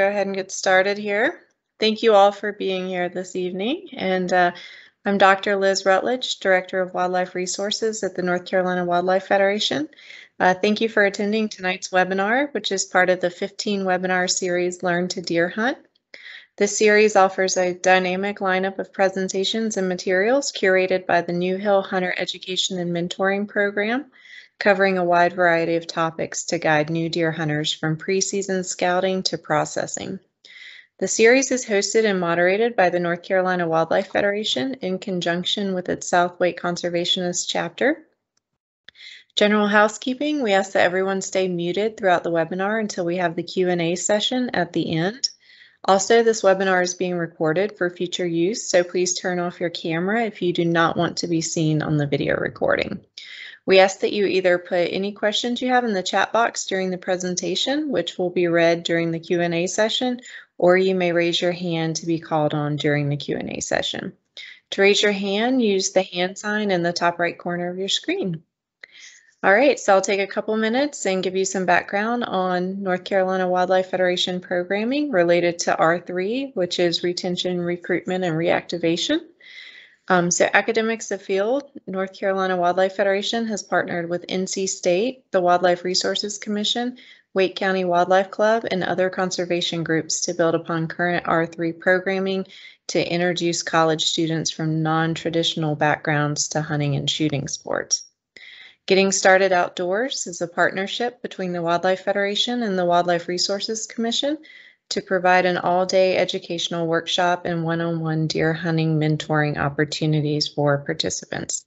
Go ahead and get started here. Thank you all for being here this evening. And I'm Dr. Liz Rutledge, Director of Wildlife Resources at the North Carolina Wildlife Federation. Thank you for attending tonight's webinar, which is part of the 15 webinar series, Learn to Deer Hunt. This series offers a dynamic lineup of presentations and materials curated by the New Hill Hunter Education and Mentoring Program, covering a wide variety of topics to guide new deer hunters from preseason scouting to processing. The series is hosted and moderated by the North Carolina Wildlife Federation in conjunction with its South Wake Conservationist chapter. General housekeeping, we ask that everyone stay muted throughout the webinar until we have the Q&A session at the end. Also, this webinar is being recorded for future use, so please turn off your camera if you do not want to be seen on the video recording. We ask that you either put any questions you have in the chat box during the presentation, which will be read during the Q&A session, or you may raise your hand to be called on during the Q&A session. To raise your hand, use the hand sign in the top right corner of your screen. All right, so I'll take a couple minutes and give you some background on North Carolina Wildlife Federation programming related to R3, which is retention, recruitment, and reactivation. So academics afield, North Carolina Wildlife Federation has partnered with NC State, the Wildlife Resources Commission, Wake County Wildlife Club, and other conservation groups to build upon current R3 programming to introduce college students from non-traditional backgrounds to hunting and shooting sports. Getting Started Outdoors is a partnership between the Wildlife Federation and the Wildlife Resources Commission to provide an all-day educational workshop and one-on-one deer hunting mentoring opportunities for participants.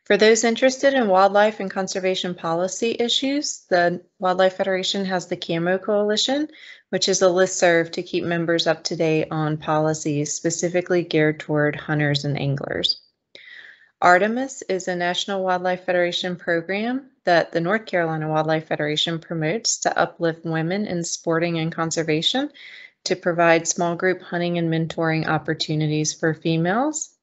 For those interested in wildlife and conservation policy issues, the Wildlife Federation has the Camo Coalition, which is a listserv to keep members up to date on policies specifically geared toward hunters and anglers. Artemis is a National Wildlife Federation program that the North Carolina Wildlife Federation promotes to uplift women in sporting and conservation, to provide small group hunting and mentoring opportunities for females.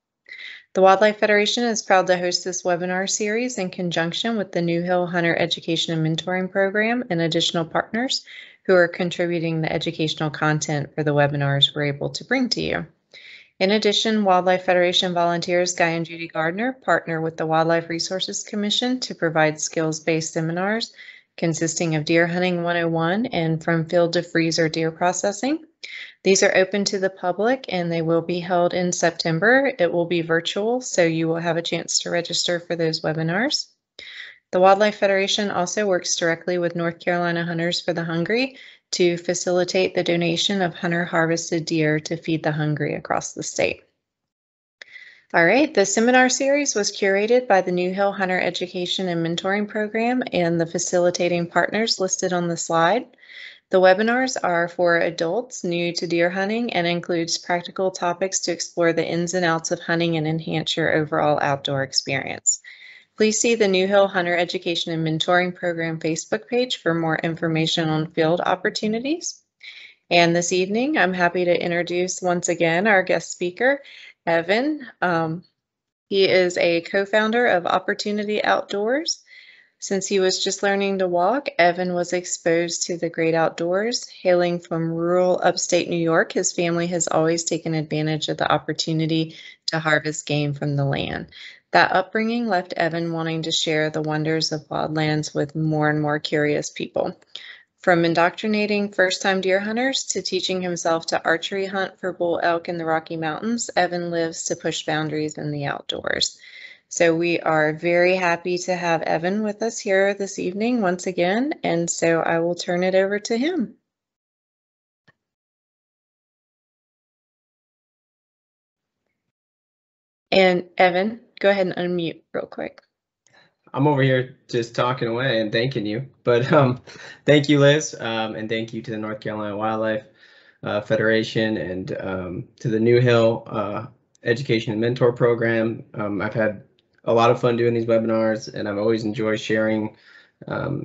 The Wildlife Federation is proud to host this webinar series in conjunction with the New Hill Hunter Education and Mentoring Program and additional partners who are contributing the educational content for the webinars we're able to bring to you. In addition, Wildlife Federation volunteers Guy and Judy Gardner partner with the Wildlife Resources Commission to provide skills-based seminars consisting of Deer Hunting 101 and From Field to Freezer Deer Processing. These are open to the public and they will be held in September. It will be virtual, so you will have a chance to register for those webinars. The Wildlife Federation also works directly with North Carolina Hunters for the Hungry to facilitate the donation of hunter-harvested deer to feed the hungry across the state. All right, the seminar series was curated by the New Hill Hunter Education and Mentoring Program and the facilitating partners listed on the slide. The webinars are for adults new to deer hunting and includes practical topics to explore the ins and outs of hunting and enhance your overall outdoor experience. Please see the New Hill Hunter Education and Mentoring Program Facebook page for more information on field opportunities. And this evening, I'm happy to introduce once again our guest speaker, Evan. He is a co-founder of Opportunity Outdoors. Since he was just learning to walk, Evan was exposed to the great outdoors. Hailing from rural upstate New York, his family has always taken advantage of the opportunity to harvest game from the land. That upbringing left Evan wanting to share the wonders of wildlands with more and more curious people. From indoctrinating first-time deer hunters to teaching himself to archery hunt for bull elk in the Rocky Mountains, Evan lives to push boundaries in the outdoors. So we are very happy to have Evan with us here this evening once again, and so I will turn it over to him. And Evan, go ahead and unmute real quick. I'm over here just talking away and thanking you, but thank you, Liz, and thank you to the North Carolina Wildlife Federation and to the New Hill Education and Mentor Program. I've had a lot of fun doing these webinars, and I've always enjoyed sharing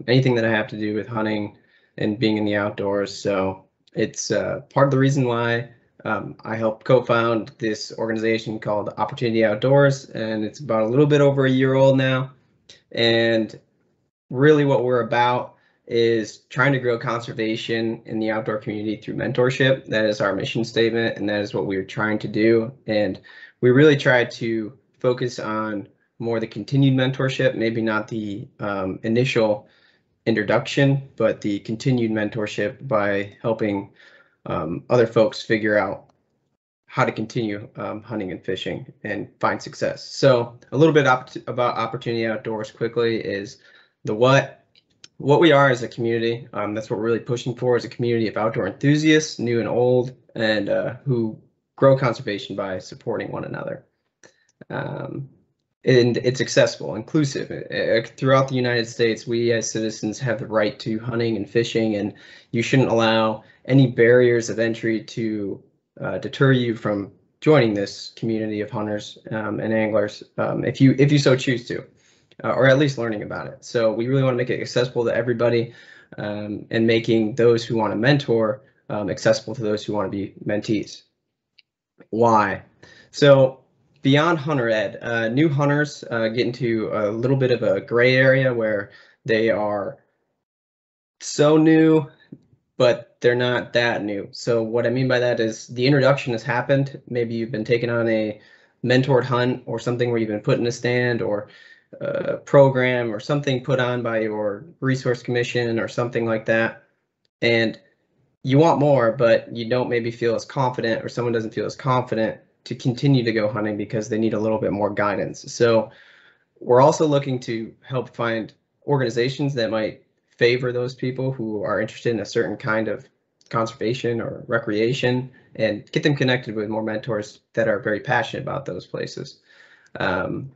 anything that I have to do with hunting and being in the outdoors. So it's part of the reason why I helped co-found this organization called Opportunity Outdoors, and it's about a little bit over a year old now. And really what we're about is trying to grow conservation in the outdoor community through mentorship. That is our mission statement, and that is what we're trying to do. And we really try to focus on more the continued mentorship, maybe not the initial introduction, but the continued mentorship by helping other folks figure out how to continue hunting and fishing and find success. So a little bit about Opportunity Outdoors quickly is the what we are as a community. That's what we're really pushing for, as a community of outdoor enthusiasts, new and old, and who grow conservation by supporting one another. And it's accessible, inclusive. Throughout the United States, we as citizens have the right to hunting and fishing, and you shouldn't allow any barriers of entry to deter you from joining this community of hunters and anglers if you so choose to, or at least learning about it. So we really want to make it accessible to everybody, and making those who want to mentor accessible to those who want to be mentees. Why? So beyond hunter ed, new hunters get into a little bit of a gray area where they are so new, but they're not that new. So what I mean by that is the introduction has happened. Maybe you've been taken on a mentored hunt or something where you've been put in a stand, or a program or something put on by your resource commission or something like that. And you want more, but you don't maybe feel as confident, or someone doesn't feel as confident to continue to go hunting because they need a little bit more guidance. So we're also looking to help find organizations that might favor those people who are interested in a certain kind of conservation or recreation, and get them connected with more mentors that are very passionate about those places. And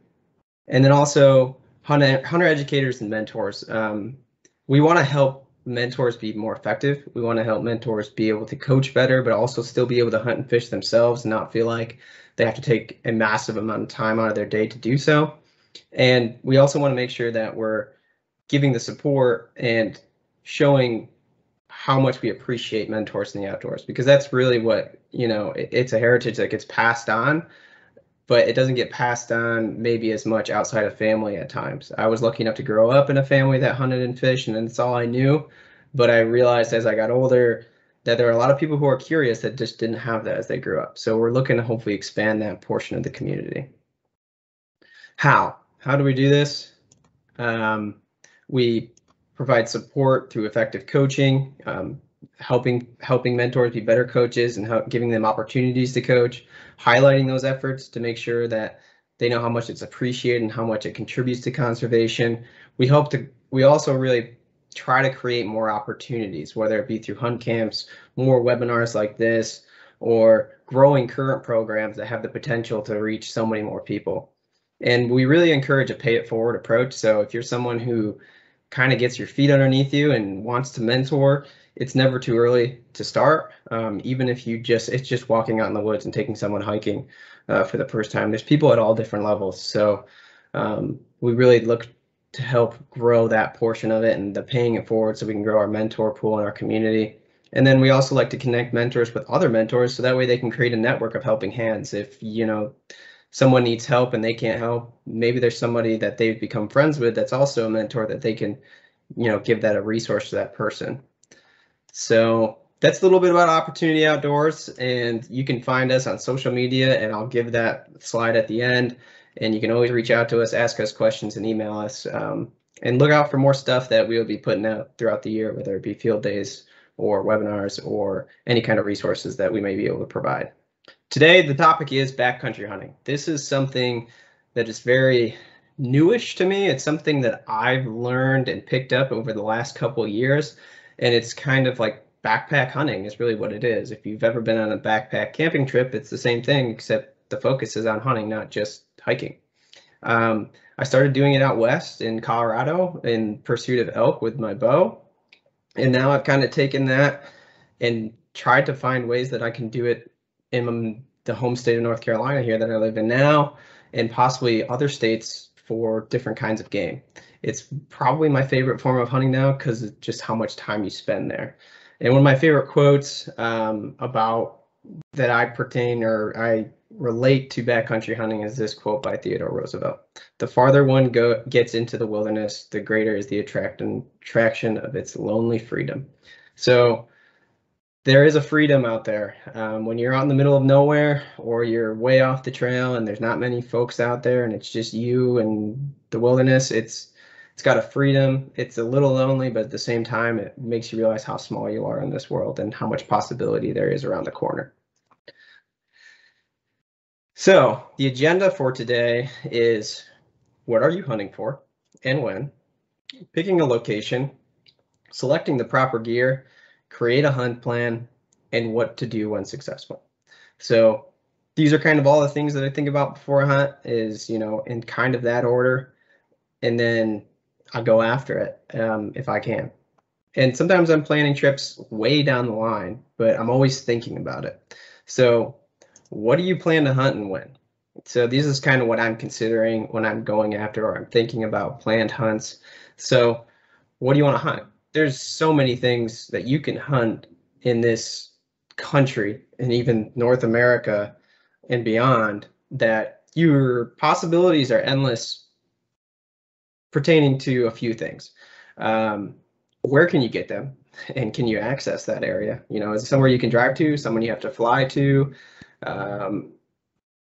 then also hunter educators and mentors. We want to help mentors be more effective. We want to help mentors be able to coach better, but also still be able to hunt and fish themselves and not feel like they have to take a massive amount of time out of their day to do so. And we also want to make sure that we're giving the support and showing how much we appreciate mentors in the outdoors, because that's really what, it's a heritage that gets passed on, but it doesn't get passed on maybe as much outside of family at times. I was lucky enough to grow up in a family that hunted and fished, and that's all I knew. But I realized as I got older that there are a lot of people who are curious that just didn't have that as they grew up. So we're looking to hopefully expand that portion of the community. How do we do this? We provide support through effective coaching, helping mentors be better coaches, and giving them opportunities to coach, highlighting those efforts to make sure that they know how much it's appreciated and how much it contributes to conservation. We also really try to create more opportunities, whether it be through hunt camps, more webinars like this, or growing current programs that have the potential to reach so many more people. And we really encourage a pay it forward approach. So if you're someone who kind of gets your feet underneath you and wants to mentor, it's never too early to start. Even if it's just walking out in the woods and taking someone hiking for the first time. There's people at all different levels. So we really look to help grow that portion of it and the paying it forward, so we can grow our mentor pool in our community. And then we also like to connect mentors with other mentors, so that way they can create a network of helping hands. If someone needs help and they can't help, maybe there's somebody that they've become friends with that's also a mentor that they can, give that a resource to that person. So that's a little bit about Opportunity Outdoors, and you can find us on social media, and I'll give that slide at the end. And you can always reach out to us, ask us questions, and email us. And look out for more stuff that we will be putting out throughout the year, whether it be field days or webinars or any kind of resources that we may be able to provide. Today, the topic is backcountry hunting. This is something that is very newish to me. It's something that I've learned and picked up over the last couple of years, and it's kind of like backpack hunting is really what it is. If you've ever been on a backpack camping trip, it's the same thing, except the focus is on hunting, not just hiking. I started doing it out west in Colorado in pursuit of elk with my bow, and now I've kind of taken that and tried to find ways that I can do it in the home state of North Carolina here that I live in now, and possibly other states for different kinds of game. It's probably my favorite form of hunting now because of just how much time you spend there. And one of my favorite quotes about that I relate to backcountry hunting is this quote by Theodore Roosevelt: "The farther one gets into the wilderness, the greater is the attraction of its lonely freedom." So there is a freedom out there. When you're out in the middle of nowhere or you're way off the trail and there's not many folks out there and it's just you and the wilderness, it's got a freedom. It's a little lonely, but at the same time, it makes you realize how small you are in this world and how much possibility there is around the corner. So the agenda for today is: what are you hunting for and when? Picking a location, selecting the proper gear, create a hunt plan, and what to do when successful. So these are kind of all the things that I think about before a hunt, is, in kind of that order. And then I go after it if I can. And sometimes I'm planning trips way down the line, but I'm always thinking about it. So what do you plan to hunt and when? So this is kind of what I'm considering when I'm going after or I'm thinking about planned hunts. So what do you want to hunt? There's so many things that you can hunt in this country and even North America and beyond, that your possibilities are endless pertaining to a few things. Where can you get them? And can you access that area? Is it somewhere you can drive to, someone you have to fly to?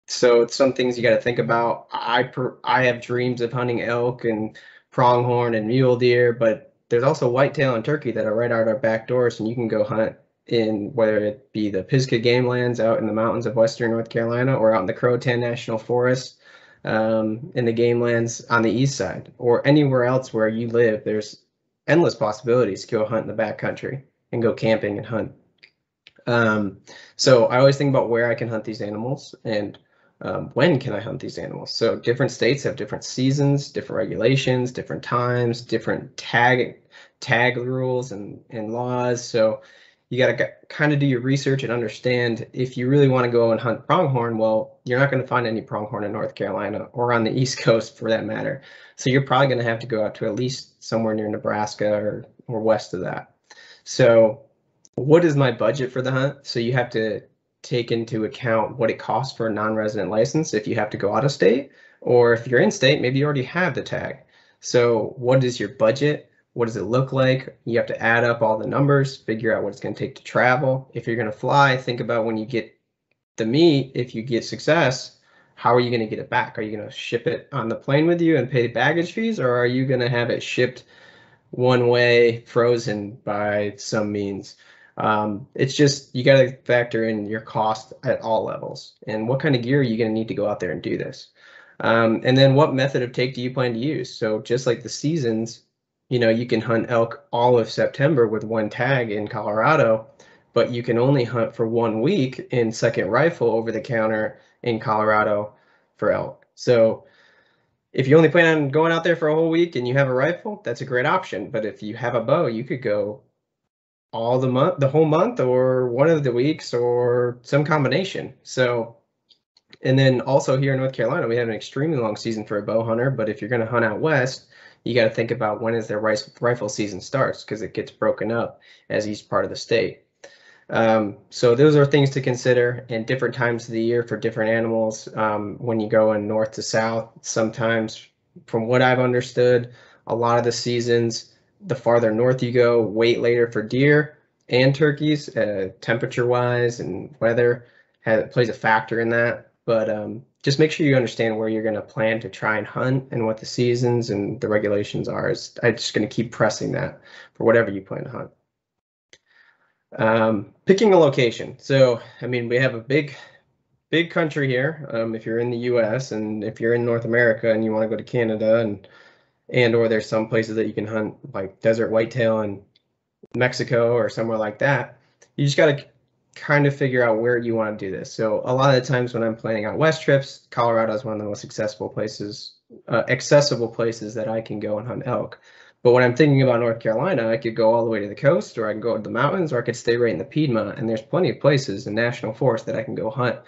So it's some things you got to think about. I have dreams of hunting elk and pronghorn and mule deer, but there's also whitetail and turkey that are right out our back doors, and you can go hunt in, whether it be the Pisgah Game Lands out in the mountains of western North Carolina, or out in the Croatan National Forest, in the game lands on the east side, or anywhere else where you live. There's endless possibilities to go hunt in the backcountry and go camping and hunt. So I always think about where I can hunt these animals and when can I hunt these animals. So different states have different seasons, different regulations, different times, different tag rules and laws. So you got to kind of do your research and understand, if you really want to go and hunt pronghorn, well, you're not going to find any pronghorn in North Carolina or on the East Coast for that matter. So you're probably going to have to go out to at least somewhere near Nebraska or west of that. So what is my budget for the hunt? So you have to take into account what it costs for a non-resident license if you have to go out of state, or if you're in state, maybe you already have the tag. So what is your budget? What does it look like? You have to add up all the numbers, figure out what it's going to take to travel. If you're going to fly, think about when you get the meat, if you get success, how are you going to get it back? Are you going to ship it on the plane with you and pay baggage fees, or are you going to have it shipped one way, frozen by some means? It's just, you got to factor in your cost at all levels and what kind of gear are you going to need to go out there and do this. And then what method of take do you plan to use? So just like the seasons, you can hunt elk all of September with one tag in Colorado, but you can only hunt for 1 week in second rifle over the counter in Colorado for elk. So if you only plan on going out there for a whole week and you have a rifle, that's a great option. But if you have a bow, you could go all the whole month, or one of the weeks, or some combination. So, and then also here in North Carolina, we have an extremely long season for a bow hunter. But if you're going to hunt out west, you got to think about when is their rifle season starts, because it gets broken up as each part of the state. So those are things to consider, and different times of the year for different animals. When you go in north to south, sometimes, from what I've understood, a lot of the seasons, the farther north you go, wait later for deer and turkeys, temperature-wise and weather plays a factor in that. But just make sure you understand where you're going to plan to try and hunt and what the seasons and the regulations are. I'm just going to keep pressing that for whatever you plan to hunt. Picking a location. So, I mean, we have a big country here. If you're in the US, and if you're in North America and you want to go to Canada, and or there's some places that you can hunt, like desert whitetail in Mexico or somewhere like that, you just got to kind of figure out where you want to do this. So a lot of the times when I'm planning out west trips, Colorado is one of the most accessible places that I can go and hunt elk. But when I'm thinking about North Carolina, I could go all the way to the coast, or I can go to the mountains, or I could stay right in the Piedmont. And there's plenty of places in national forest that I can go hunt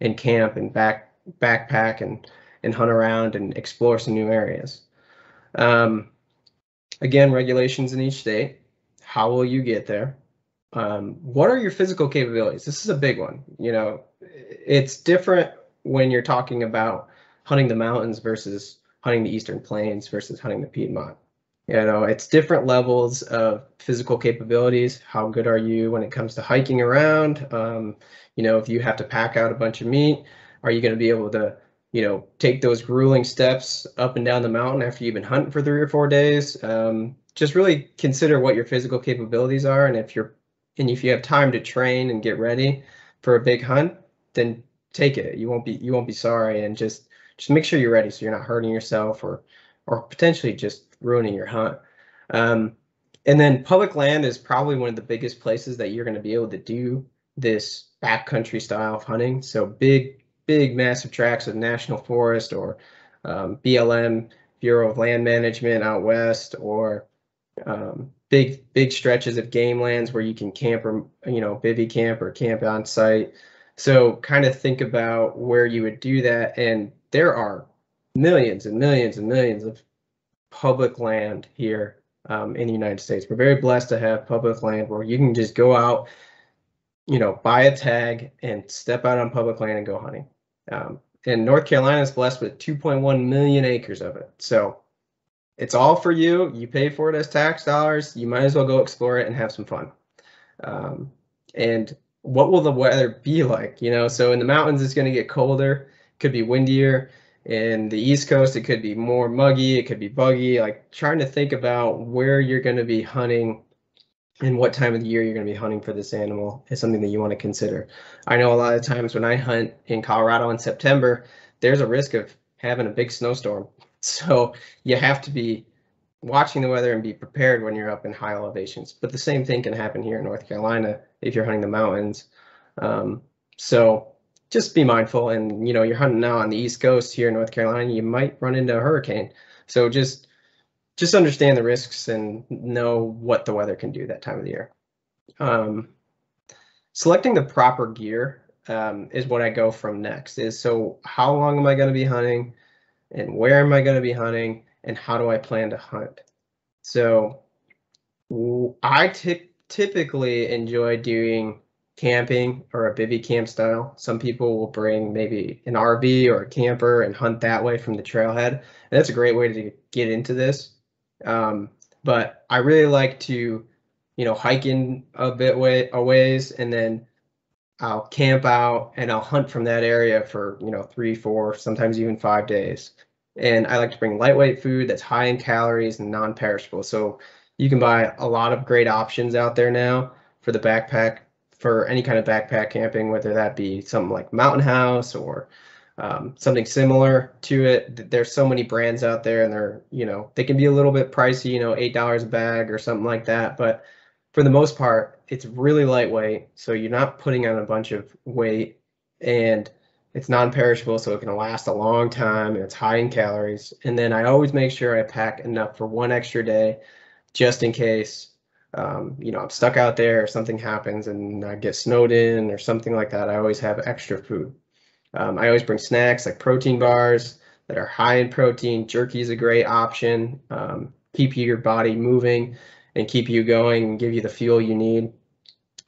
and camp and backpack and hunt around and explore some new areas. Again, regulations in each state. How will you get there? What are your physical capabilities? This is a big one. It's different when you're talking about hunting the mountains versus hunting the Eastern Plains versus hunting the Piedmont. You know, it's different levels of physical capabilities. How good are you when it comes to hiking around? You know, if you have to pack out a bunch of meat, are you going to be able to, you know, take those grueling steps up and down the mountain after you've been hunting for 3 or 4 days? Just really consider what your physical capabilities are, and if you have time to train and get ready for a big hunt, then take it. You won't be sorry, and just make sure you're ready so you're not hurting yourself or potentially just ruining your hunt. Um, and then public land is probably one of the biggest places that you're going to be able to do this backcountry style of hunting. So big, massive tracts of national forest or BLM, Bureau of Land Management out west, or big stretches of game lands where you can camp or, you know, bivvy camp or camp on site. So kind of think about where you would do that. And there are millions and millions and millions of public land here in the United States. We're very blessed to have public land where you can just go out, you know, buy a tag and step out on public land and go hunting. And North Carolina is blessed with 2.1 million acres of it. So it's all for you. You pay for it as tax dollars. You might as well go explore it and have some fun. And what will the weather be like? You know, so in the mountains, it's going to get colder, could be windier. In the East Coast, it could be more muggy, it could be buggy. Like trying to think about where you're going to be hunting and what time of the year you're going to be hunting for this animal is something that you want to consider. I know a lot of times when I hunt in Colorado in September, there's a risk of having a big snowstorm. So you have to be watching the weather and be prepared when you're up in high elevations. But the same thing can happen here in North Carolina if you're hunting the mountains. So just be mindful. And, you know, you're hunting now on the East Coast here in North Carolina, you might run into a hurricane. So just understand the risks and know what the weather can do that time of the year. Selecting the proper gear is what I go from next. Is so how long am I going to be hunting, and where am I going to be hunting, and how do I plan to hunt? So I typically enjoy doing camping or a bivvy camp style. Some people will bring maybe an RV or a camper and hunt that way from the trailhead. And that's a great way to get into this. But I really like to, you know, hike in a bit a ways, and then I'll camp out and I'll hunt from that area for, you know, 3, 4, sometimes even 5 days. And I like to bring lightweight food that's high in calories and non-perishable. So you can buy a lot of great options out there now for the backpack, for any kind of backpack camping, whether that be something like Mountain House or something similar to it. There's so many brands out there, and they're, you know, they can be a little bit pricey, you know, $8 a bag or something like that. But for the most part, it's really lightweight, so you're not putting on a bunch of weight, and it's non-perishable, so it can last a long time, and it's high in calories. And then I always make sure I pack enough for one extra day, just in case, you know, I'm stuck out there or something happens and I get snowed in or something like that. I always have extra food. I always bring snacks like protein bars that are high in protein. Jerky is a great option. Keep your body moving and keep you going and give you the fuel you need.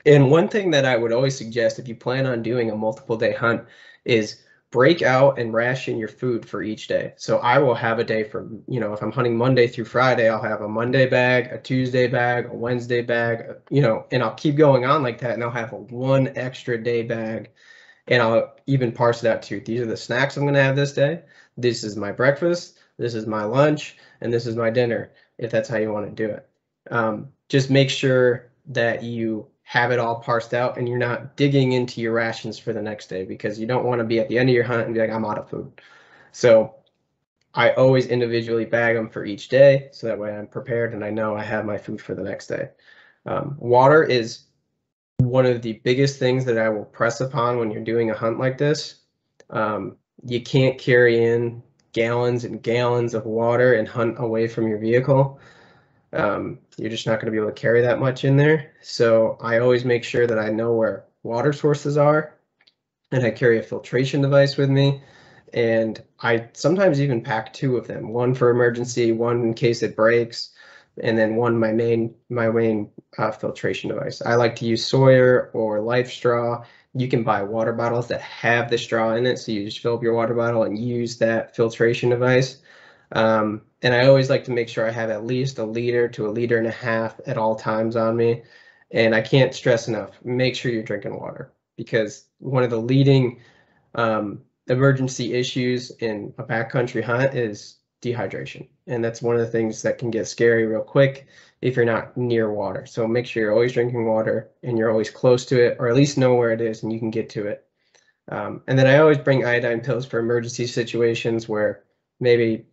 And one thing that I would always suggest if you plan on doing a multiple day hunt is break out and ration your food for each day. So I will have a day for, you know, if I'm hunting Monday through Friday, I'll have a Monday bag, a Tuesday bag, a Wednesday bag, you know, and I'll keep going on like that. And I'll have a one extra day bag. And I'll even parse it out too. These are the snacks I'm going to have this day. This is my breakfast. This is my lunch. And this is my dinner, if that's how you want to do it. Just make sure that you have it all parsed out and you're not digging into your rations for the next day, because you don't want to be at the end of your hunt and be like, I'm out of food. So I always individually bag them for each day, so that way I'm prepared and I know I have my food for the next day. Water is one of the biggest things that I will press upon when you're doing a hunt like this. You can't carry in gallons and gallons of water and hunt away from your vehicle. You're just not going to be able to carry that much in there. So I always make sure that I know where water sources are, and I carry a filtration device with me. And I sometimes even pack 2 of them, one for emergency, one in case it breaks. and then one my main filtration device. I like to use Sawyer or Life Straw. You can buy water bottles that have the straw in it, so you just fill up your water bottle and use that filtration device. And I always like to make sure I have at least a liter to a liter and a half at all times on me. And I can't stress enough, make sure you're drinking water, because one of the leading emergency issues in a backcountry hunt is dehydration. And that's one of the things that can get scary real quick if you're not near water. So make sure you're always drinking water and you're always close to it, or at least know where it is and you can get to it. And then I always bring iodine pills for emergency situations where maybe,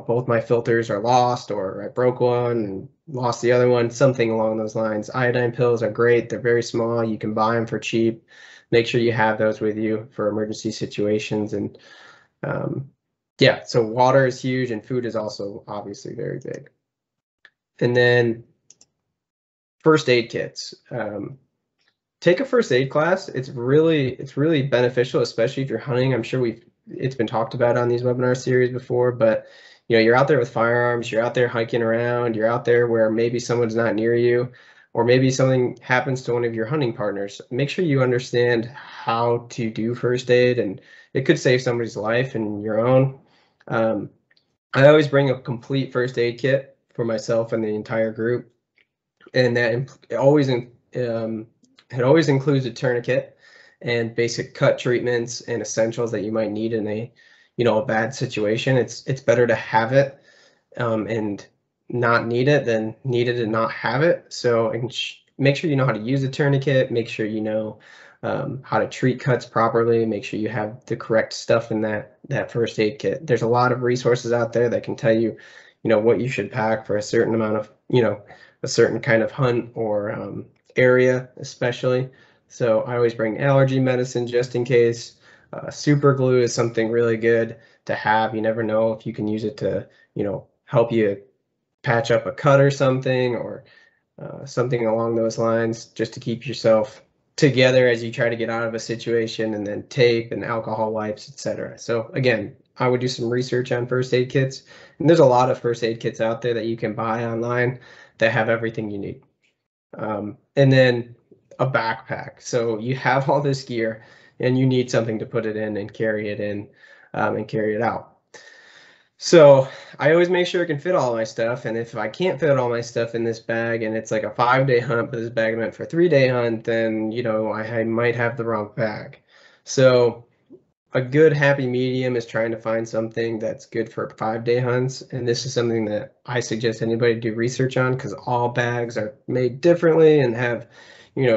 both my filters are lost, or I broke one and lost the other one, something along those lines. Iodine pills are great. They're very small. You can buy them for cheap. Make sure you have those with you for emergency situations. And yeah, so water is huge, and food is also obviously very big. And then first aid kits. Take a first aid class. It's really beneficial, especially if you're hunting. I'm sure it's been talked about on these webinar series before, but you're out there with firearms, you're out there hiking around, you're out there where maybe someone's not near you, or maybe something happens to one of your hunting partners. Make sure you understand how to do first aid, and it could save somebody's life and your own. I always bring a complete first aid kit for myself and the entire group, and that always it always includes a tourniquet and basic cut treatments and essentials that you might need in a bad situation. It's better to have it and not need it than need it and not have it. So make sure you know how to use a tourniquet. Make sure you know how to treat cuts properly. Make sure you have the correct stuff in that first aid kit. There's a lot of resources out there that can tell you, what you should pack for a certain amount of, a certain kind of hunt or area, especially. So I always bring allergy medicine just in case. Super glue is something really good to have. You never know if you can use it to, help you patch up a cut or something, or something along those lines, just to keep yourself together as you try to get out of a situation, and then tape and alcohol wipes, etc. So again, I would do some research on first aid kits, and there's a lot of first aid kits out there that you can buy online that have everything you need. And then a backpack. So you have all this gear and you need something to put it in and carry it in and carry it out. So I always make sure I can fit all my stuff. And if I can't fit all my stuff in this bag and it's like a 5-day hunt, but this bag meant for a 3-day hunt, then, I might have the wrong bag. So a good happy medium is trying to find something that's good for 5-day hunts. And this is something that I suggest anybody do research on, because all bags are made differently and have,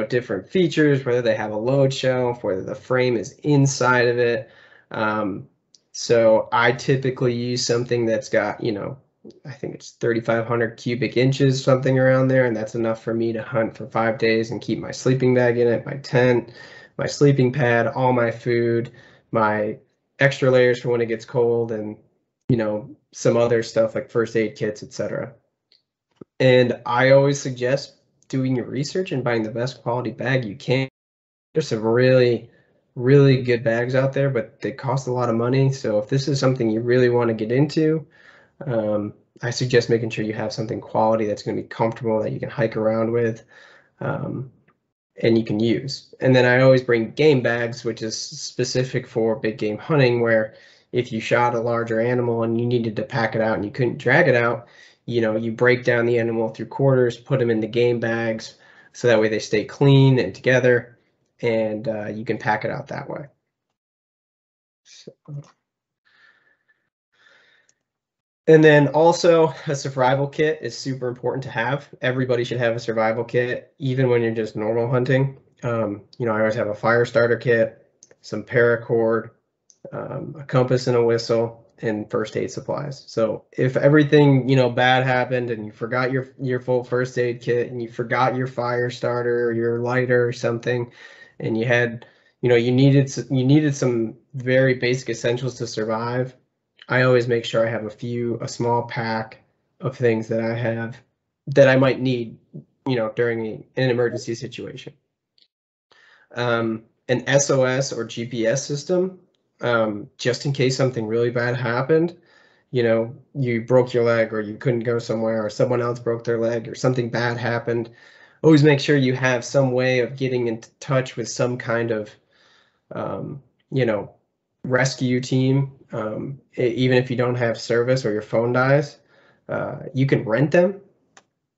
different features, whether they have a load shelf, whether the frame is inside of it. So I typically use something that's got, I think it's 3,500 cubic inches, something around there. And that's enough for me to hunt for 5 days and keep my sleeping bag in it, my tent, my sleeping pad, all my food, my extra layers for when it gets cold, and some other stuff like first aid kits, etc. And I always suggest doing your research and buying the best quality bag you can. There's some really good bags out there, but they cost a lot of money. So if this is something you really want to get into, I suggest making sure you have something quality that's going to be comfortable, that you can hike around with, and you can use. And then I always bring game bags, which is specific for big game hunting, where if you shot a larger animal and you needed to pack it out and you couldn't drag it out, you break down the animal through quarters, put them in the game bags, so that way they stay clean and together, and you can pack it out that way. So. And then also a survival kit is super important to have. Everybody should have a survival kit, even when you're just normal hunting. I always have a fire starter kit, some paracord, a compass and a whistle, and first aid supplies. So if everything, bad happened and you forgot your full first aid kit, and you forgot your fire starter or your lighter or something, and you had, you needed some very basic essentials to survive, I always make sure I have a small pack of things that I might need, during an emergency situation. An SOS or GPS system, just in case something really bad happened, you broke your leg or you couldn't go somewhere or someone else broke their leg or something bad happened, always make sure you have some way of getting in touch with some kind of, um, you know, rescue team. Even if you don't have service or your phone dies, you can rent them.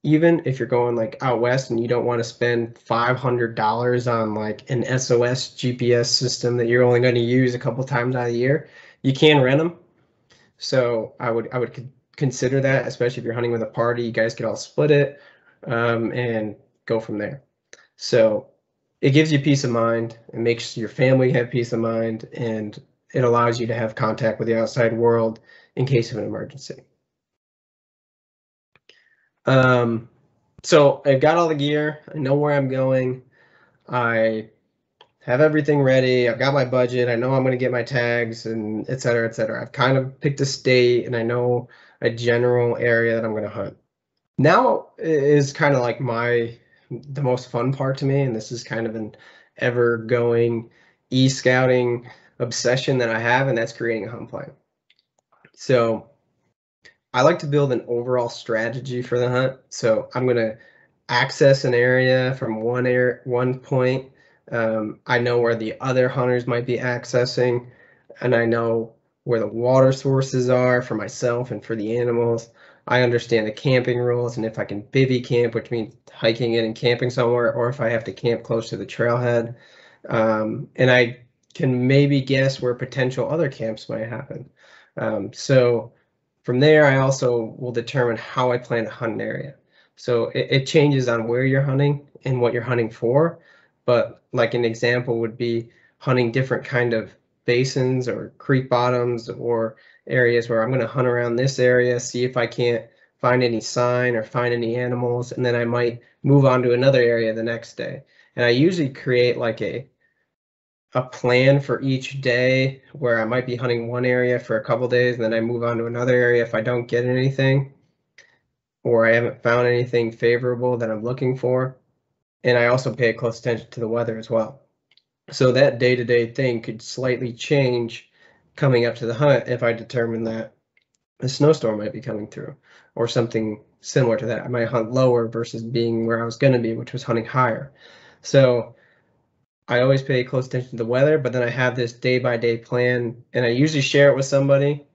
Even if you're going like out west and you don't want to spend $500 on like an SOS GPS system that you're only going to use a couple times out of the year, you can rent them. So I would consider that, especially if you're hunting with a party. You guys could all split it, and go from there. So it gives you peace of mind. It makes your family have peace of mind, and it allows you to have contact with the outside world in case of an emergency. So I've got all the gear. I know where I'm going. I have everything ready. I've got my budget. I know I'm going to get my tags and et cetera, et cetera. I've kind of picked a state and I know a general area that I'm going to hunt. Now is kind of like the most fun part to me, and this is kind of an ever going e-scouting obsession that I have, and that's creating a hunt plan. So I like to build an overall strategy for the hunt. So I'm going to access an area from one point. I know where the other hunters might be accessing, and I know where the water sources are for myself and for the animals. I understand the camping rules and if I can bivvy camp, which means hiking in and camping somewhere, or if I have to camp close to the trailhead. And I can maybe guess where potential other camps might happen. So from there, I also will determine how I plan to hunt an area. So it changes on where you're hunting and what you're hunting for. But like an example would be hunting different kind of basins or creek bottoms or areas where I'm going to hunt around this area, see if I can't find any sign or find any animals, and then I might move on to another area the next day. And I usually create like a plan for each day where I might be hunting one area for a couple days and then I move on to another area if I don't get anything or I haven't found anything favorable that I'm looking for. And I also pay close attention to the weather as well. So that day-to-day thing could slightly change coming up to the hunt if I determine that a snowstorm might be coming through or something similar to that. I might hunt lower versus being where I was going to be, which was hunting higher. So I always pay close attention to the weather, but then I have this day-by-day plan, and I usually share it with somebody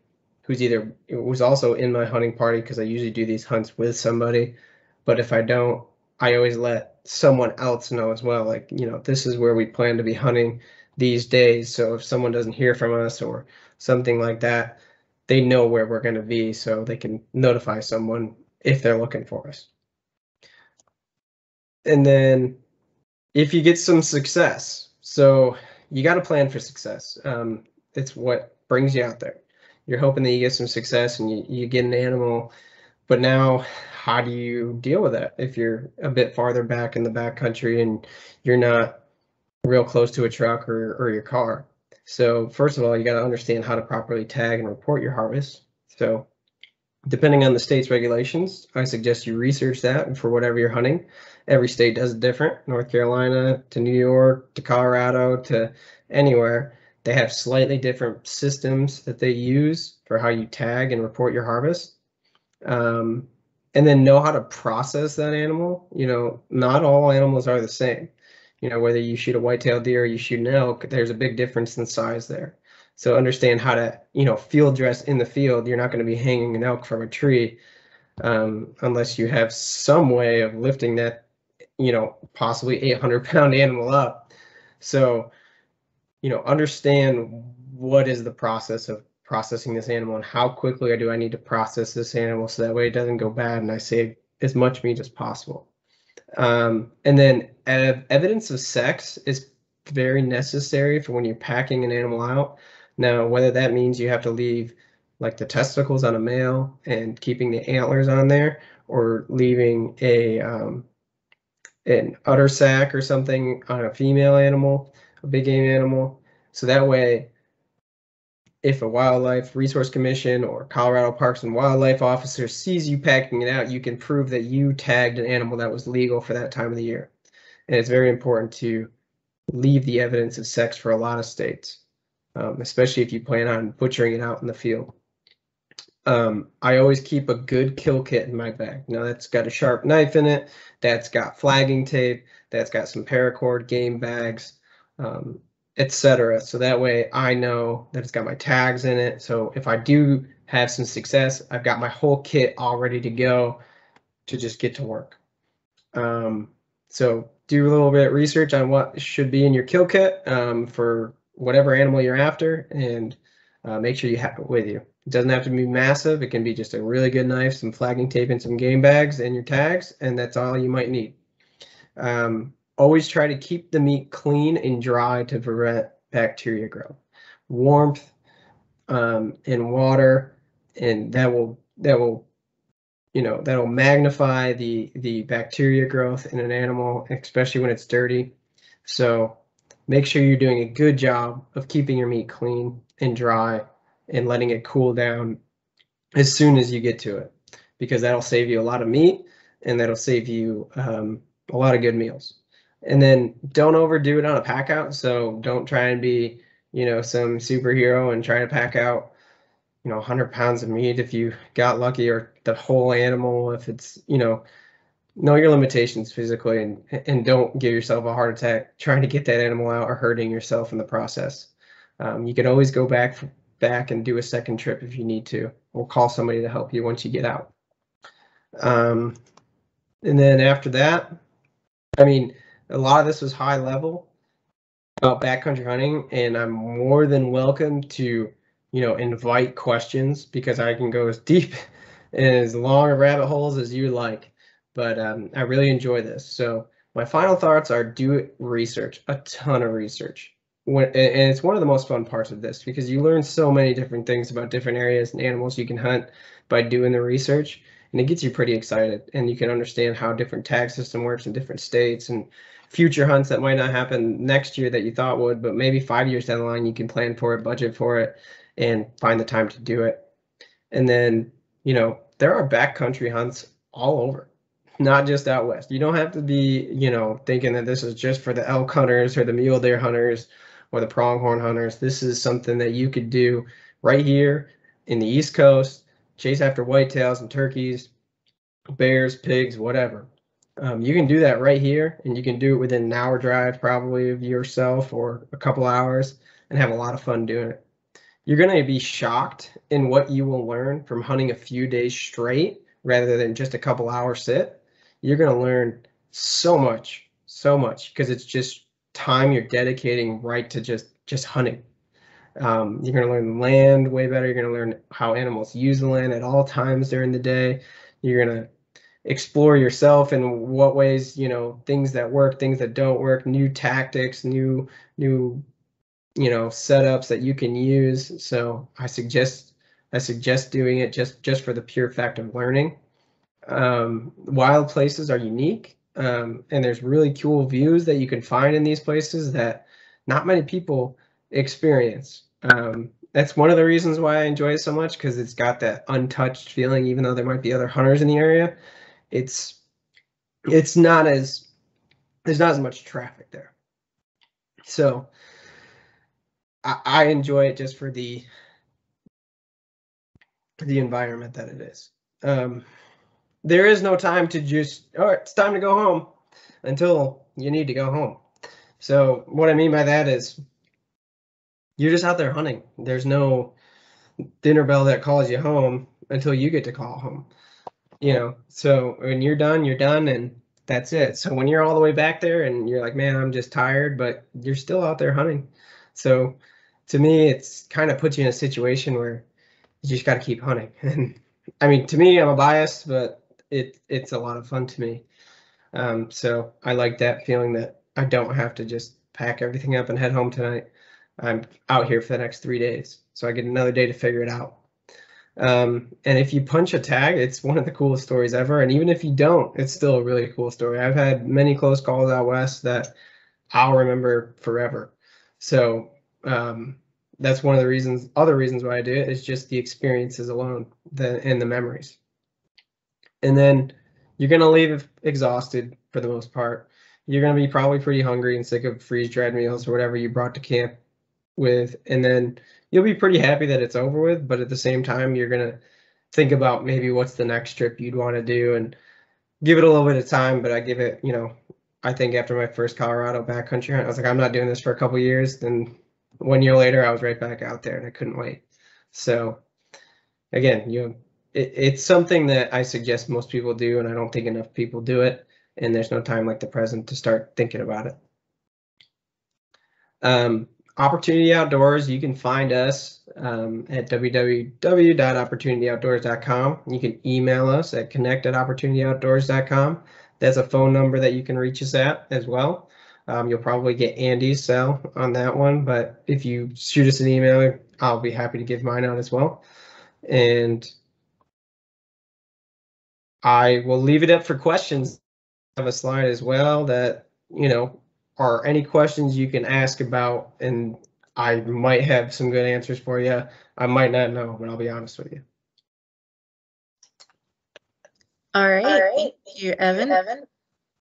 who's also in my hunting party because I usually do these hunts with somebody. But if I don't, I always let someone else know as well. Like, this is where we plan to be hunting these days. So if someone doesn't hear from us or something like that, they know where we're going to be so they can notify someone if they're looking for us. And then if you get some success, so you got to plan for success. It's what brings you out there. You're hoping that you get some success and you get an animal, but now how do you deal with that if you're a bit farther back in the backcountry and you're not real close to a truck or your car? So first of all, you got to understand how to properly tag and report your harvest. So depending on the state's regulations, I suggest you research that for whatever you're hunting. Every state does it different. North Carolina to New York to Colorado to anywhere. They have slightly different systems that they use for how you tag and report your harvest. And then know how to process that animal. Not all animals are the same. Whether you shoot a white-tailed deer or you shoot an elk, there's a big difference in size there. So understand how to, field dress in the field. You're not going to be hanging an elk from a tree unless you have some way of lifting that, possibly 800-pound animal up. So, understand what is the process of processing this animal and how quickly do I need to process this animal so that way it doesn't go bad and I save as much meat as possible. And then evidence of sex is very necessary for when you're packing an animal out. Now, whether that means you have to leave like the testicles on a male and keeping the antlers on there, or leaving an udder sac or something on a female animal, a big game animal. So that way, if a Wildlife Resource Commission or Colorado Parks and Wildlife officer sees you packing it out, you can prove that you tagged an animal that was legal for that time of the year. And it's very important to leave the evidence of sex for a lot of states, especially if you plan on butchering it out in the field. I always keep a good kill kit in my bag. Now that's got a sharp knife in it, that's got flagging tape, that's got some paracord, game bags, etc. So that way I know that it's got my tags in it. So if I do have some success, I've got my whole kit all ready to go to just get to work. So do a little bit of research on what should be in your kill kit for whatever animal you're after, and make sure you have it with you. It doesn't have to be massive. It can be just a really good knife, some flagging tape, and some game bags, and your tags, and that's all you might need. Always try to keep the meat clean and dry to prevent bacteria growth. Warmth and water, and that'll magnify the bacteria growth in an animal, especially when it's dirty. So make sure you're doing a good job of keeping your meat clean and dry and letting it cool down as soon as you get to it, because that'll save you a lot of meat and that'll save you a lot of good meals. And then don't overdo it on a pack out. So don't try and be, some superhero and try to pack out 100 pounds of meat if you got lucky, or the whole animal if it's, know your limitations physically, and don't give yourself a heart attack trying to get that animal out or hurting yourself in the process. You can always go back and do a second trip if you need to, or call somebody to help you once you get out. And then after that, I mean, a lot of this was high level about backcountry hunting, and I'm more than welcome to, invite questions, because I can go as deep and as long a rabbit holes as you like. But I really enjoy this. So my final thoughts are: do research, a ton of research. And it's one of the most fun parts of this, because you learn so many different things about different areas and animals you can hunt by doing the research, and it gets you pretty excited, and you can understand how different tag system works in different states, and future hunts that might not happen next year that you thought would, but maybe 5 years down the line you can plan for it, budget for it, and find the time to do it. And then, there are backcountry hunts all over, not just out west. You don't have to be, thinking that this is just for the elk hunters or the mule deer hunters or the pronghorn hunters. This is something that you could do right here in the East Coast, chase after whitetails and turkeys, bears, pigs, whatever. You can do that right here, and you can do it within an hour drive probably of yourself, or a couple hours, and have a lot of fun doing it. You're going to be shocked in what you will learn from hunting a few days straight rather than just a couple hour sit. You're going to learn so much, because it's just time you're dedicating right to just hunting. You're going to learn the land way better. You're going to learn how animals use the land at all times during the day. You're going to explore yourself in what ways, things that work, things that don't work, new tactics, new setups that you can use. So I suggest doing it just for the pure fact of learning. Wild places are unique, and there's really cool views that you can find in these places that not many people experience. That's one of the reasons why I enjoy it so much, because it's got that untouched feeling. Even though there might be other hunters in the area, it's not as there's not as much traffic there. So I enjoy it just for the environment that it is. There is no time to just, all right, it's time to go home, until you need to go home. So what I mean by that is you're just out there hunting. There's no dinner bell that calls you home until you get to call home. So when you're done, and that's it. So when you're all the way back there and you're like, man, I'm just tired, but you're still out there hunting. So to me, it's kind of puts you in a situation where you just got to keep hunting. And I mean, to me, I'm a bias, but it's a lot of fun to me. So I like that feeling that I don't have to just pack everything up and head home tonight. I'm out here for the next 3 days, so I get another day to figure it out. And if you punch a tag, it's one of the coolest stories ever. And even if you don't, it's still a really cool story. I've had many close calls out west that I'll remember forever. So that's one of the other reasons why I do it, is just the experiences alone, and the memories. And then you're going to leave exhausted for the most part. You're going to be probably pretty hungry and sick of freeze-dried meals or whatever you brought to camp with. And then you'll be pretty happy that it's over with. But at the same time, you're going to think about maybe what's the next trip you'd want to do and give it a little bit of time. But I give it, I think after my first Colorado backcountry hunt, I was like, I'm not doing this for a couple years. Then 1 year later, I was right back out there and I couldn't wait. So again, it's something that I suggest most people do, and I don't think enough people do it. And there's no time like the present to start thinking about it. Opportunity Outdoors, you can find us at www.opportunityoutdoors.com. You can email us at connect@opportunityoutdoors.com. That's a phone number that you can reach us at as well. You'll probably get Andy's cell on that one, but if you shoot us an email, I'll be happy to give mine out as well. And I will leave it up for questions. I have a slide as well that, are any questions you can ask about, and I might have some good answers for you. I might not know, but I'll be honest with you. All right. Thank you, Evan.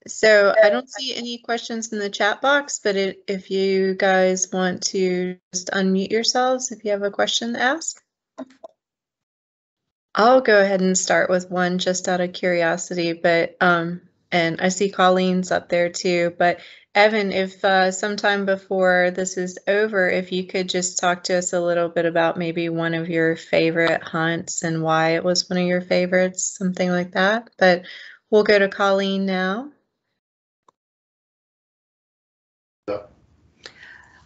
So I don't see any questions in the chat box, but if you guys want to just unmute yourselves if you have a question to ask. I'll go ahead and start with one just out of curiosity, but and I see Colleen's up there too. But Evan, if sometime before this is over, if you could just talk to us a little bit about maybe one of your favorite hunts and why it was one of your favorites, something like that. But we'll go to Colleen now.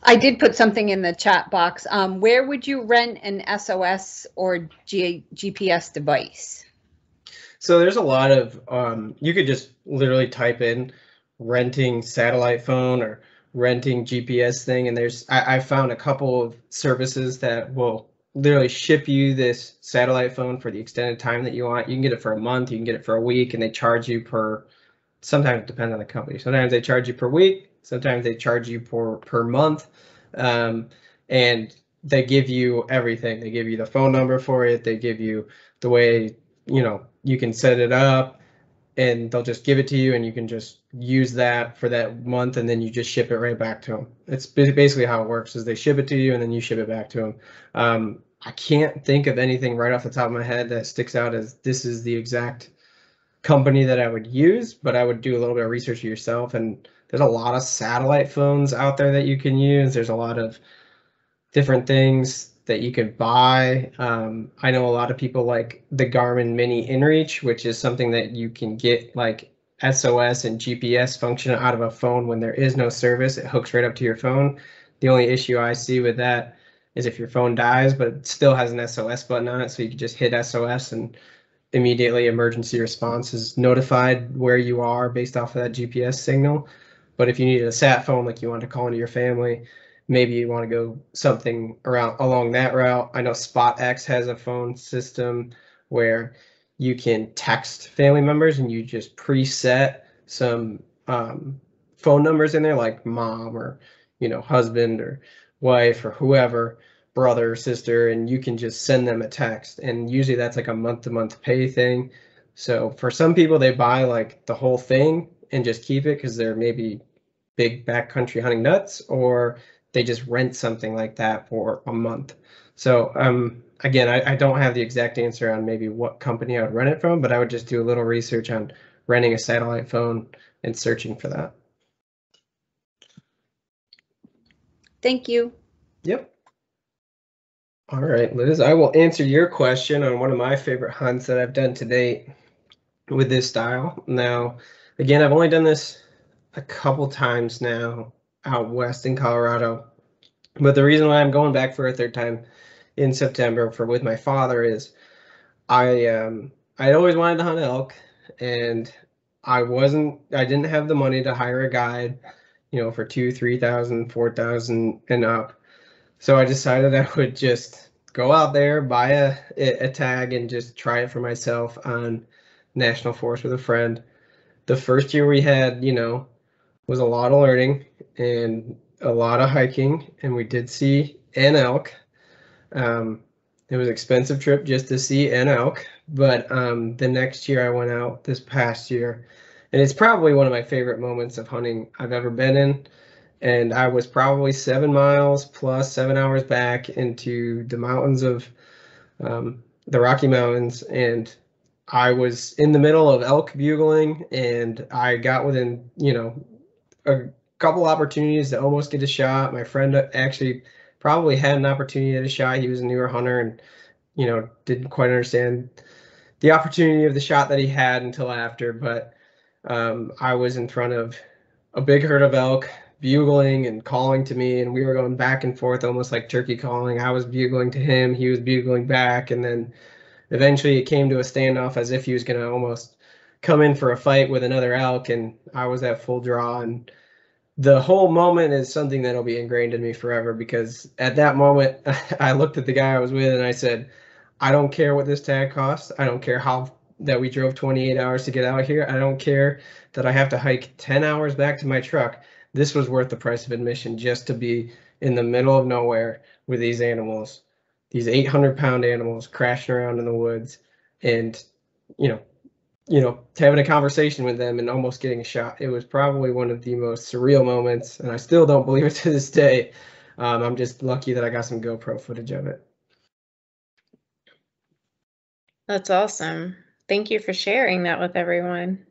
I did put something in the chat box. Where would you rent an SOS or GPS device? So there's a lot of, you could just literally type in renting satellite phone or renting GPS thing. And I found a couple of services that will literally ship you this satellite phone for the extended time that you want. You can get it for a month, you can get it for a week, and they charge you sometimes it depends on the company. Sometimes they charge you per week, sometimes they charge you per month. And they give you everything. They give you the phone number for it. They give you the way, you can set it up, and they'll just give it to you and you can just use that for that month, and then you just ship it right back to them. It's basically how it works, is they ship it to you and then you ship it back to them. I can't think of anything right off the top of my head that sticks out as this is the exact company that I would use, but I would do a little bit of research yourself. And there's a lot of satellite phones out there that you can use. There's a lot of different things that you could buy. I know a lot of people like the Garmin Mini InReach, which is something that you can get like SOS and GPS function out of a phone when there is no service. It hooks right up to your phone. The only issue I see with that is if your phone dies, but it still has an SOS button on it, so you can just hit SOS and immediately emergency response is notified where you are based off of that GPS signal. But if you need a sat phone, like you want to call into your family, maybe you want to go something along that route. I know SpotX has a phone system where you can text family members and you just preset some phone numbers in there, like mom or husband or wife or whoever, brother or sister, and you can just send them a text. And usually that's like a month-to-month pay thing. So for some people, they buy like the whole thing and just keep it because they're maybe big backcountry hunting nuts, or they just rent something like that for a month. So again, I don't have the exact answer on maybe what company I would rent it from, but I would just do a little research on renting a satellite phone and searching for that. Thank you. Yep. All right, Liz, I will answer your question on one of my favorite hunts that I've done to date with this style. Now, again, I've only done this a couple times now out west in Colorado, but the reason why I'm going back for a third time in September with my father is I always wanted to hunt elk, and I didn't have the money to hire a guide, for 2,000, 3,000, 4,000 and up. So I decided I would just go out there, buy a tag, and just try it for myself on National Forest with a friend. The first year we had, was a lot of learning and a lot of hiking, and we did see an elk. It was an expensive trip just to see an elk, but the next year I went out this past year, and it's probably one of my favorite moments of hunting I've ever been in. And I was probably 7 miles plus 7 hours back into the mountains of the Rocky Mountains, and I was in the middle of elk bugling, and I got within, a couple opportunities to almost get a shot. My friend actually probably had an opportunity at a shot. He was a newer hunter and, didn't quite understand the opportunity of the shot that he had until after. But I was in front of a big herd of elk bugling and calling to me, and we were going back and forth almost like turkey calling. I was bugling to him, he was bugling back, and then eventually it came to a standoff as if he was going to almost come in for a fight with another elk, and I was at full draw. And the whole moment is something that'll be ingrained in me forever, because at that moment I looked at the guy I was with and I said, I don't care what this tag costs. I don't care how that we drove 28 hours to get out here. I don't care that I have to hike 10 hours back to my truck. This was worth the price of admission just to be in the middle of nowhere with these animals, these 800-pound animals crashing around in the woods, and you know having a conversation with them and almost getting a shot. It was probably one of the most surreal moments, and I still don't believe it to this day. I'm just lucky that I got some GoPro footage of it. That's awesome. Thank you for sharing that with everyone.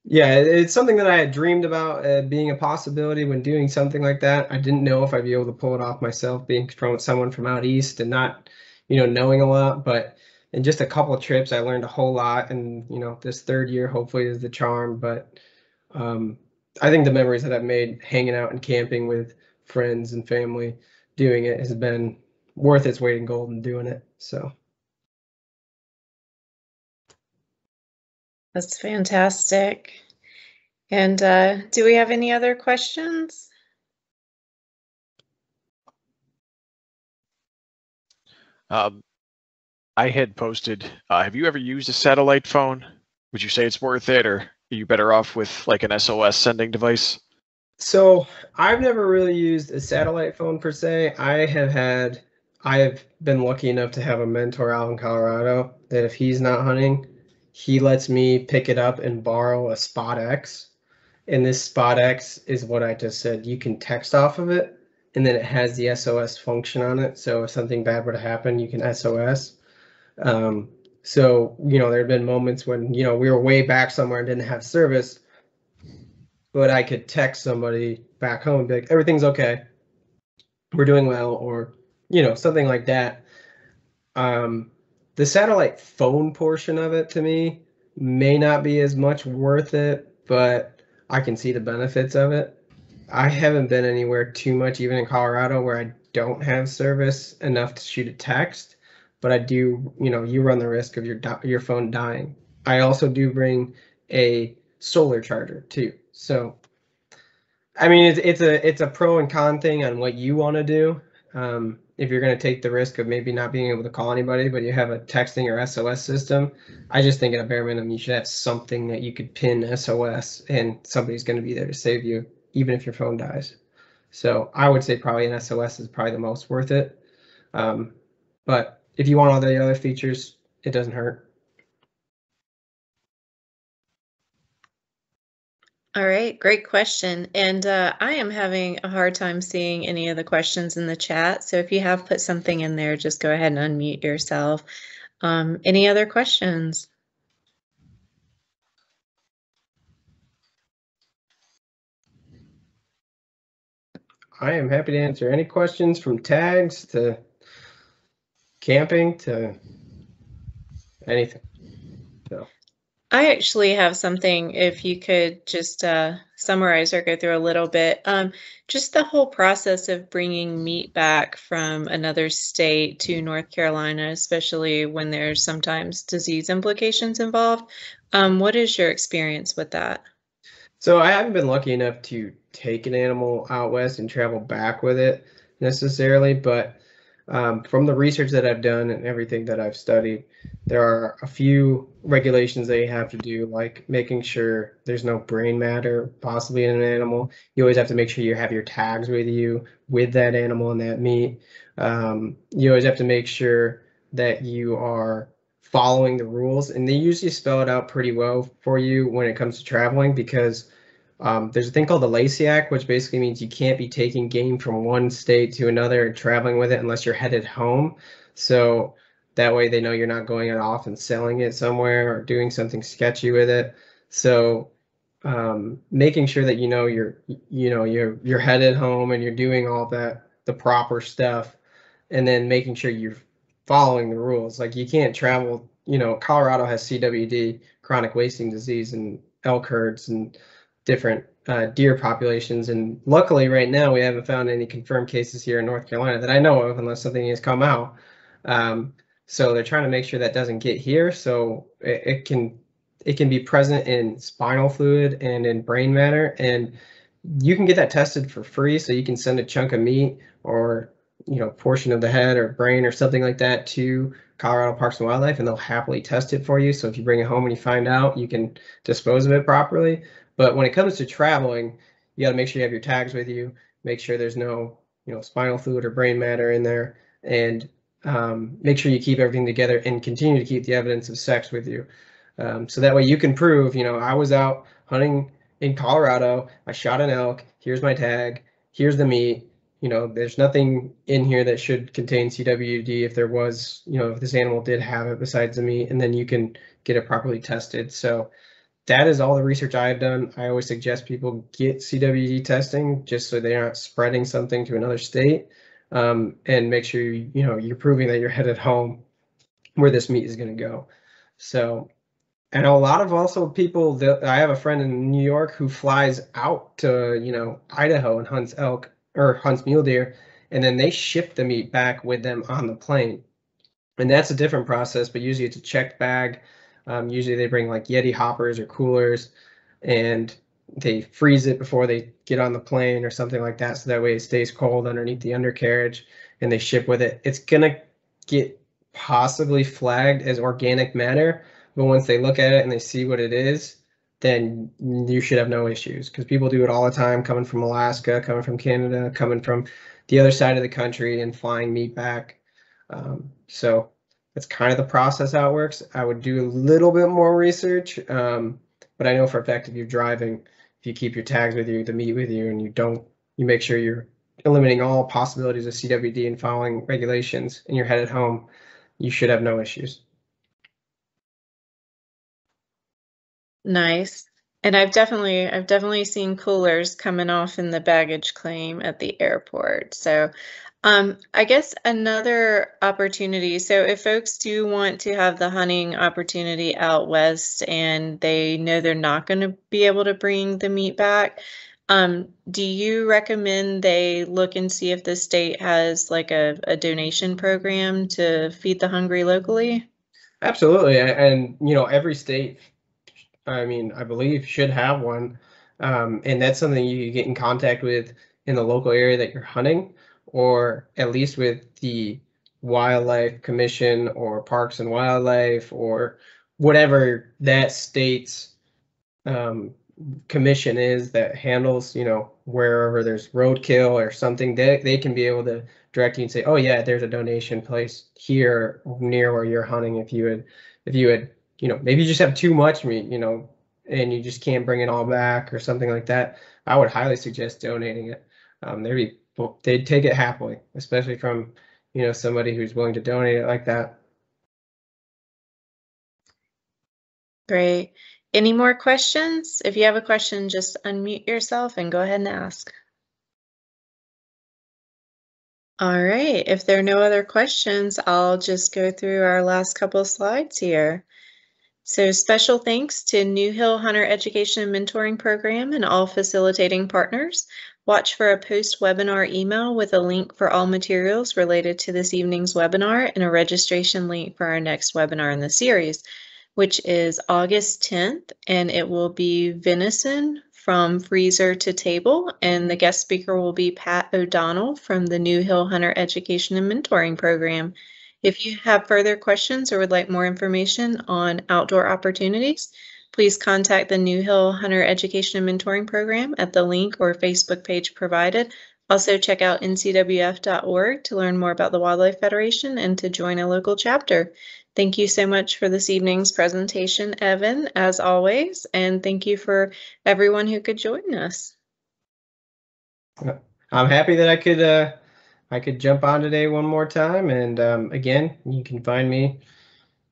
Yeah, it's something that I had dreamed about being a possibility when doing something like that. I didn't know if I'd be able to pull it off myself, being from someone from out east and not, knowing a lot. But in just a couple of trips, I learned a whole lot. And, this third year hopefully is the charm. But I think the memories that I've made hanging out and camping with friends and family doing it has been worth its weight in gold and doing it. So. That's fantastic. And do we have any other questions? I had posted, have you ever used a satellite phone? Would you say it's worth it, or are you better off with like an SOS sending device? So I've never really used a satellite phone per se. I have been lucky enough to have a mentor out in Colorado that if he's not hunting, he lets me pick it up and borrow a Spot X. And this Spot X is what I just said. You can text off of it, and then it has the SOS function on it. So if something bad were to happen, you can SOS. So, there have been moments when, we were way back somewhere and didn't have service, but I could text somebody back home and be like, everything's okay, we're doing well, or, something like that. The satellite phone portion of it to me may not be as much worth it, but I can see the benefits of it. I haven't been anywhere too much, even in Colorado, where I don't have service enough to shoot a text, but I do, you run the risk of your phone dying. I also do bring a solar charger too. So, I mean, it's a pro and con thing on what you want to do. If you're going to take the risk of maybe not being able to call anybody, but you have a texting or SOS system, I just think at a bare minimum you should have something that you could pin SOS and somebody's going to be there to save you, even if your phone dies. So I would say probably an SOS is probably the most worth it. But if you want all the other features, it doesn't hurt. All right, great question. And I am having a hard time seeing any of the questions in the chat. So if you have put something in there, just go ahead and unmute yourself. Any other questions? I am happy to answer any questions, from tags to camping to anything. So. I actually have something, if you could just summarize or go through a little bit. Just the whole process of bringing meat back from another state to North Carolina, especially when there's sometimes disease implications involved. What is your experience with that? So I haven't been lucky enough to take an animal out west and travel back with it necessarily, but from the research that I've done and everything that I've studied, there are a few regulations that you have to do, like making sure there's no brain matter possibly in an animal. You always have to make sure you have your tags with you with that animal and that meat. You always have to make sure that you are following the rules, and they usually spell it out pretty well for you when it comes to traveling, because there's a thing called the Lacey Act, which basically means you can't be taking game from one state to another and traveling with it unless you're headed home. So that way they know you're not going it off and selling it somewhere or doing something sketchy with it. So making sure that you're headed home and you're doing all the proper stuff, and then making sure you're following the rules. Like you can't travel. Colorado has CWD, chronic wasting disease, and elk herds and different deer populations. And luckily, right now we haven't found any confirmed cases here in North Carolina that I know of, unless something has come out. So they're trying to make sure that doesn't get here. So it can be present in spinal fluid and in brain matter, and you can get that tested for free. So you can send a chunk of meat or portion of the head or brain or something like that to Colorado Parks and Wildlife, and they'll happily test it for you. So if you bring it home and you find out, you can dispose of it properly. But when it comes to traveling, you got to make sure you have your tags with you, make sure there's no spinal fluid or brain matter in there, and make sure you keep everything together and continue to keep the evidence of sex with you. So that way you can prove, I was out hunting in Colorado, I shot an elk, here's my tag, here's the meat. There's nothing in here that should contain CWD if there was, if this animal did have it besides the meat, and then you can get it properly tested. So that is all the research I've done. I always suggest people get CWD testing just so they're not spreading something to another state, and make sure you're proving that you're headed home where this meat is going to go. So, and a lot of also people that I have a friend in New York who flies out to Idaho and hunts elk or hunts mule deer, and then they ship the meat back with them on the plane. And that's a different process, but usually it's a checked bag. Usually they bring like Yeti hoppers or coolers, and they freeze it before they get on the plane or something like that, so that way it stays cold underneath the undercarriage, and they ship with it. It's gonna get possibly flagged as organic matter, but once they look at it and they see what it is, then you should have no issues, because people do it all the time, coming from Alaska, coming from Canada, coming from the other side of the country and flying meat back. So that's kind of the process how it works. I would do a little bit more research, but I know for a fact if you're driving, if you keep your tags with you, the meat with you, and you make sure you're eliminating all possibilities of CWD and following regulations, and you're headed home, you should have no issues. Nice. And I've definitely seen coolers coming off in the baggage claim at the airport. So I guess another opportunity. So if folks do want to have the hunting opportunity out west and they know they're not going to be able to bring the meat back, do you recommend they look and see if the state has like a donation program to feed the hungry locally? Absolutely. And every state, I believe, should have one. And that's something you can get in contact with in the local area that you're hunting, or at least with the Wildlife Commission or Parks and Wildlife or whatever that state's commission is that handles, wherever there's roadkill or something, they can be able to direct you and say, oh yeah, there's a donation place here near where you're hunting. If you had, maybe you just have too much meat, and you just can't bring it all back or something like that, I would highly suggest donating it. They'd take it happily, especially from, somebody who's willing to donate it like that. Great. Any more questions? If you have a question, just unmute yourself and go ahead and ask. All right. If there are no other questions, I'll just go through our last couple of slides here. So special thanks to New Hill Hunter Education and Mentoring Program and all facilitating partners. Watch for a post-webinar email with a link for all materials related to this evening's webinar and a registration link for our next webinar in the series, which is August 10th, and it will be venison from freezer to table, and the guest speaker will be Pat O'Donnell from the New Hill Hunter Education and Mentoring Program. If you have further questions or would like more information on outdoor opportunities, please contact the New Hill Hunter Education and Mentoring Program at the link or Facebook page provided. Also, check out ncwf.org to learn more about the Wildlife Federation and to join a local chapter. Thank you so much for this evening's presentation, Evan, as always, and thank you for everyone who could join us. I'm happy that I could I could jump on today one more time. And again, you can find me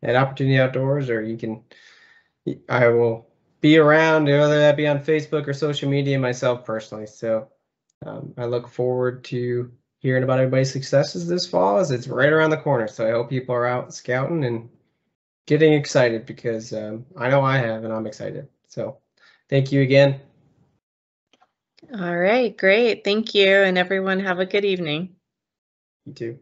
at Opportunity Outdoors, or I will be around, whether that be on Facebook or social media myself personally. So I look forward to hearing about everybody's successes this fall, as it's right around the corner. So I hope people are out scouting and getting excited, because I know I have, and I'm excited. So thank you again. All right, great. Thank you. And everyone have a good evening. You too.